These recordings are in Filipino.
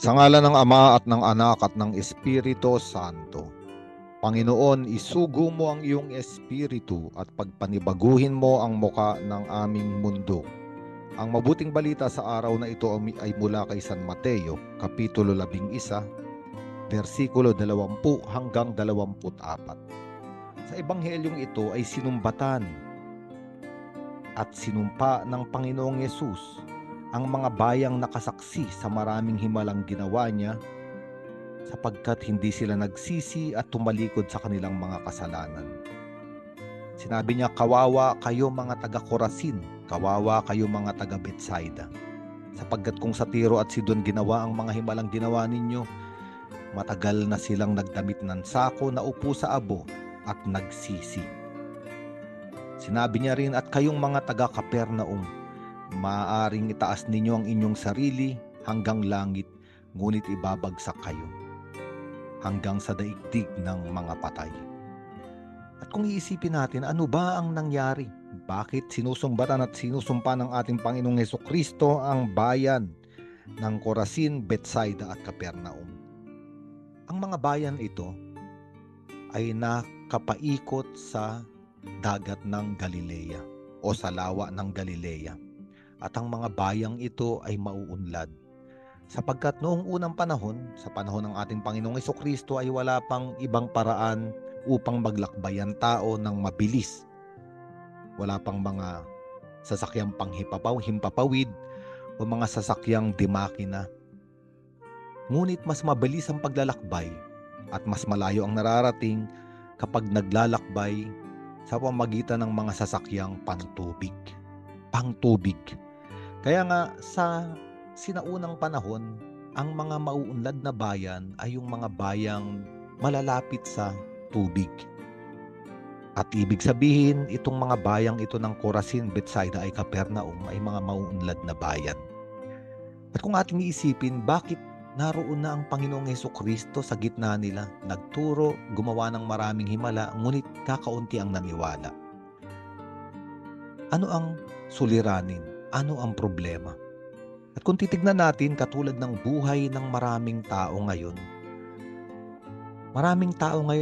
Sa ngalan ng Ama at ng Anak at ng Espiritu Santo. Panginoon, isugo mo ang iyong espiritu at pagpanibaguhin mo ang muka ng aming mundo. Ang mabuting balita sa araw na ito ay mula kay San Mateo, Kapitulo 11, versikulo 20 hanggang 24. Sa ebanghelyong ito ay sinumbatan at sinumpa ng Panginoong Yesus ang mga bayang nakasaksi sa maraming himalang ginawa niya, sapagkat hindi sila nagsisi at tumalikod sa kanilang mga kasalanan. Sinabi niya, kawawa kayo mga taga-Corazin, kawawa kayo mga taga-Betsaida, sapagkat kung sa Tiro at Sidon ginawa ang mga himalang ginawa ninyo, matagal na silang nagdamit ng sako na upo sa abo at nagsisi. Sinabi niya rin, at kayong mga taga-Capernaum, maaaring itaas ninyo ang inyong sarili hanggang langit, ngunit ibabagsak kayo hanggang sa daigdig ng mga patay. At kung iisipin natin, ano ba ang nangyari? Bakit sinusumbatan at sinusumpa ng ating Panginoong Hesukristo ang bayan ng Corazin, Betsaida at Capernaum? Ang mga bayan ito ay nakapaikot sa dagat ng Galilea o sa lawa ng Galilea. At ang mga bayang ito ay mauunlad. Sapagkat noong unang panahon, sa panahon ng ating Panginoong Hesukristo, ay wala pang ibang paraan upang maglakbay ang tao ng mabilis. Wala pang mga sasakyang himpapawid o mga sasakyang dimakina. Ngunit mas mabilis ang paglalakbay at mas malayo ang nararating kapag naglalakbay sa pamamagitan ng mga sasakyang pangtubig. Kaya nga sa sinaunang panahon, ang mga mauunlad na bayan ay yung mga bayang malalapit sa tubig. At ibig sabihin, itong mga bayang ito ng Corazin, Betsaida ay Capernaum ay mga mauunlad na bayan. At kung ating iisipin, bakit naroon na ang Panginoong Hesukristo sa gitna nila? Nagturo, gumawa ng maraming himala, ngunit kakaunti ang naniwala. Ano ang suliranin? Ano ang problema? At kung titignan natin, katulad ng buhay ng maraming tao ngayon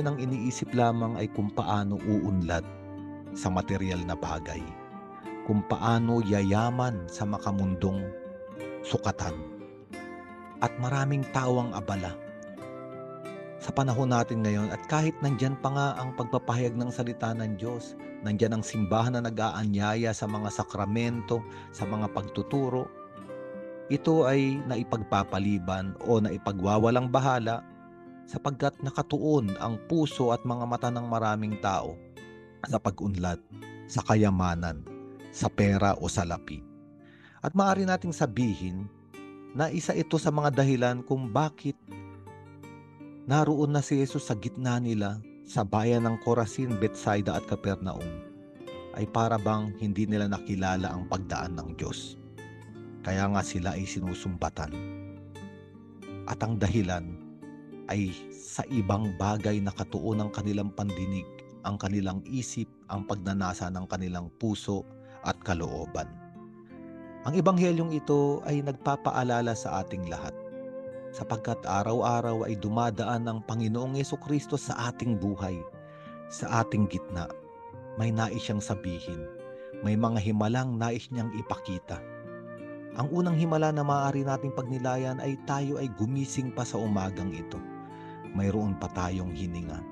ang iniisip lamang ay kung paano uunlad sa material na bagay, kung paano yayaman sa makamundong sukatan. At maraming tao ang abala sa panahon natin ngayon. At kahit nandyan pa nga ang pagpapahayag ng salita ng Diyos, nandyan ang simbahan na nag-aanyaya sa mga sakramento, sa mga pagtuturo, ito ay naipagpapaliban o naipagwawalang bahala sapagkat nakatuon ang puso at mga mata ng maraming tao sa pag-unlad, sa kayamanan, sa pera o sa lapi. At maaari nating sabihin na isa ito sa mga dahilan kung bakit naroon na si Jesus sa gitna nila sa bayan ng Corazin, Betsaida at Capernaum, ay para bang hindi nila nakilala ang pagdaan ng Diyos. Kaya nga sila ay sinusumbatan. At ang dahilan ay sa ibang bagay na katuon ng kanilang pandinig, ang kanilang isip, ang pagnanasa ng kanilang puso at kalooban. Ang ebanghelyong ito ay nagpapaalala sa ating lahat, sapagkat araw-araw ay dumadaan ang Panginoong Hesukristo sa ating buhay, sa ating gitna. May nais siyang sabihin, may mga himalang nais niyang ipakita. Ang unang himala na maaari nating pagnilayan ay tayo ay gumising pa sa umagang ito. Mayroon pa tayong hininga.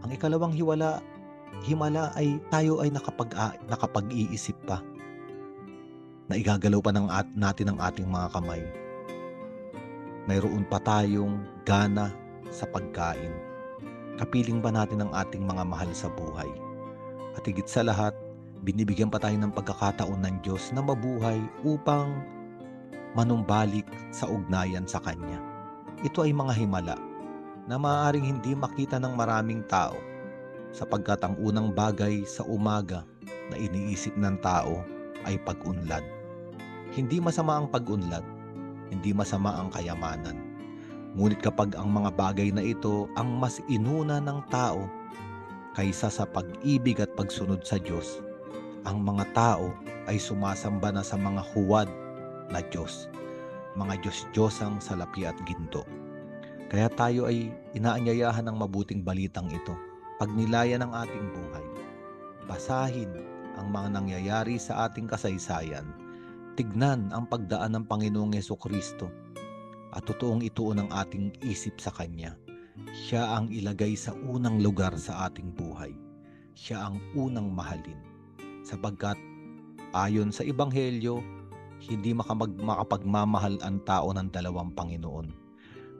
Ang ikalawang himala ay tayo ay nakapag-iisip pa. Na igagalaw pa natin ang ating mga kamay. Mayroon pa tayong gana sa pagkain. Kapiling ba natin ang ating mga mahal sa buhay? At higit sa lahat, binibigyan pa tayo ng pagkakataon ng Diyos na mabuhay upang manumbalik sa ugnayan sa Kanya. Ito ay mga himala na maaaring hindi makita ng maraming tao, sapagkat ang unang bagay sa umaga na iniisip ng tao ay pag-unlad. Hindi masama ang pag-unlad, hindi masama ang kayamanan. Ngunit kapag ang mga bagay na ito ang mas inuna ng tao kaysa sa pag-ibig at pagsunod sa Diyos, ang mga tao ay sumasamba na sa mga huwad na Diyos. mga Diyos-Diyosang salapi at ginto. Kaya tayo ay inaanyayahan ng mabuting balitang ito. Pagnilayan ng ating buhay, basahin ang mga nangyayari sa ating kasaysayan, tignan ang pagdaan ng Panginoong Hesukristo at totoong ituon ang ating isip sa Kanya. Siya ang ilagay sa unang lugar sa ating buhay. Siya ang unang mahalin. Sapagkat ayon sa Ebanghelyo, hindi makapagmamahal ang tao ng dalawang Panginoon.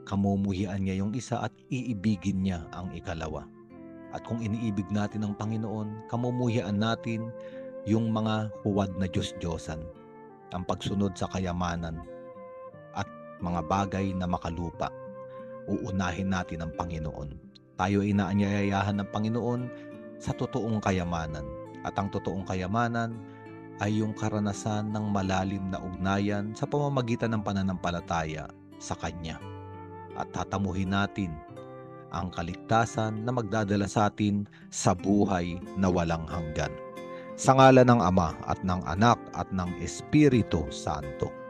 Kamumuhian niya yung isa at iibigin niya ang ikalawa. At kung iniibig natin ang Panginoon, kamumuhian natin yung mga huwad na Diyos-Diyosan, ang pagsunod sa kayamanan at mga bagay na makalupa. Uunahin natin ang Panginoon. Tayo ay inaanyayahan ng Panginoon sa totoong kayamanan. At ang totoong kayamanan ay yung karanasan ng malalim na ugnayan sa pamamagitan ng pananampalataya sa Kanya. At tatamuhin natin ang kaligtasan na magdadala sa atin sa buhay na walang hanggan. Sa ngalan ng Ama at ng Anak at ng Espiritu Santo.